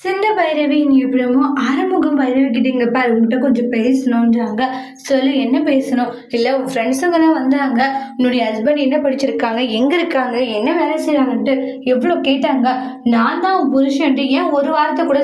சின்ன பைரவி நீ எப்படிமோ ஆறுமுகம் பைரவி கிட்ட இங்க பாரு உங்ககிட்ட கொஞ்சம் பேசணும்ன்றாங்க. சொல்லு என்ன பேசணும்? இல்ல உன் ஃப்ரெண்ட்ஸுங்கெல்லாம் வந்தாங்க, உன்னுடைய ஹஸ்பண்ட் என்ன படிச்சிருக்காங்க, எங்க இருக்காங்க, என்ன வேலை செய்யறாங்கன்ட்டு எவ்வளோ கேட்டாங்க. நான் தான் உன் புருஷன்ட்டு ஏன் ஒரு வாரத்தை கூட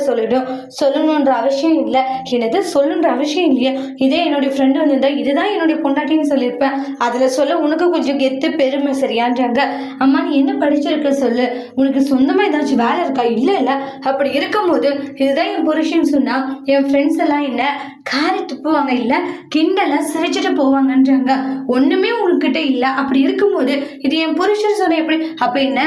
சொல்லணுன்ற அவசியம் இல்லை. என்னது சொல்லணுன்ற அவசியம் இல்லையா? இதே என்னுடைய ஃப்ரெண்டு வந்திருந்தா இதுதான் என்னுடைய பொண்டாட்டின்னு சொல்லியிருப்பேன். அதுல சொல்ல உனக்கு கொஞ்சம் கெத்து பெருமை சரியான்றாங்க. அம்மா நீ என்ன படிச்சிருக்க சொல்லு, உனக்கு சொந்தமா ஏதாச்சும் வேலை இருக்கா? இல்ல அப்படி இருக்கும் போது இதுதான் என் புருஷன் சொன்னா என் ஃப்ரெண்ட்ஸ் எல்லாம் என்ன காரி துப்புவாங்க, இல்ல கிண்டலா சிரிச்சுட்டு போவாங்கன்றாங்க. ஒண்ணுமே உங்ககிட்ட இல்ல. அப்படி இருக்கும்போது இது என் புருஷன் சொன்ன எப்படி? அப்ப என்ன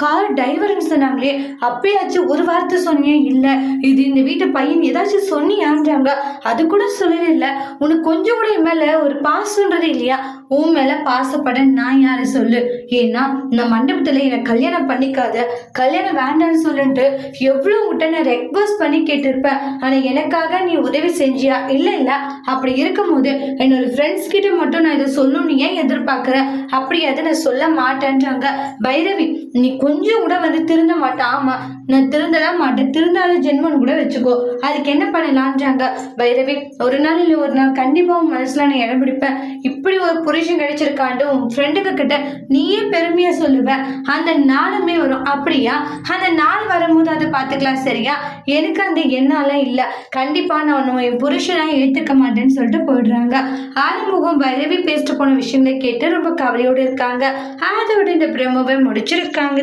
கார் டிரைவர்னு சொன்னாங்களே, அப்பயாச்சும் ஒரு வார்த்தை சொன்னியே? இல்ல இது இந்த வீட்டு பையன் ஏதாச்சும் சொன்னியான்றாங்க. அது கூட சொல்லவே இல்லை. உனக்கு கொஞ்சம் கூட என் மேல ஒரு பாசம்ன்றது இல்லையா? உன் மேல பாசப்பட நான் யாரை சொல்லு? ஏன்னா நான் மண்டபத்துல என்னை கல்யாணம் பண்ணிக்காத, கல்யாணம் வேண்டான்னு சொல்லிட்டு எவ்வளவு உங்கள்கிட்ட நான் ரெக்வஸ்ட் பண்ணி கேட்டிருப்பேன். ஆனா எனக்காக நீ உதவி செஞ்சியா? இல்ல அப்படி இருக்கும்போது என்னோட ஃப்ரெண்ட்ஸ் கிட்ட மட்டும் நான் இதை சொல்லணும்னு ஏன் எதிர்பார்க்கிற? அப்படி அதை நான் சொல்ல மாட்டேன்றாங்க. பைரவி நீ கொஞ்சம் கூட திருந்த மாட்டேன். ஆமா நான் திருந்தலாம் மாட்டேன், திருந்தாத ஜென்மன் கூட வச்சுக்கோ, அதுக்கு என்ன பண்ணலான்றாங்க. பைரவி ஒரு நாள் இல்லை ஒரு நாள் கண்டிப்பா உன் மனசுல நான் இடம் பிடிப்பேன். இப்படி ஒரு புருஷன் கிடைச்சிருக்காண்டு உன் ஃப்ரெண்டுங்க கிட்ட நீயே பெருமையா சொல்லுவ, அந்த நாளுமே வரும். அப்படியா? அந்த நாள் வரும்போது அதை பார்த்துக்கலாம் சரியா? எனக்கு அந்த எண்ணாலாம் இல்லை. கண்டிப்பா நான் என் புருஷனா ஏத்துக்க மாட்டேன்னு சொல்லிட்டு போயிடுறாங்க. ஆறுமுகம் பைரவி பேசிட்டு போன விஷயங்களை கேட்டு ரொம்ப கவலையோடு இருக்காங்க. அதோட இந்த பிரமோவை முடிச்சிருக்காங்க.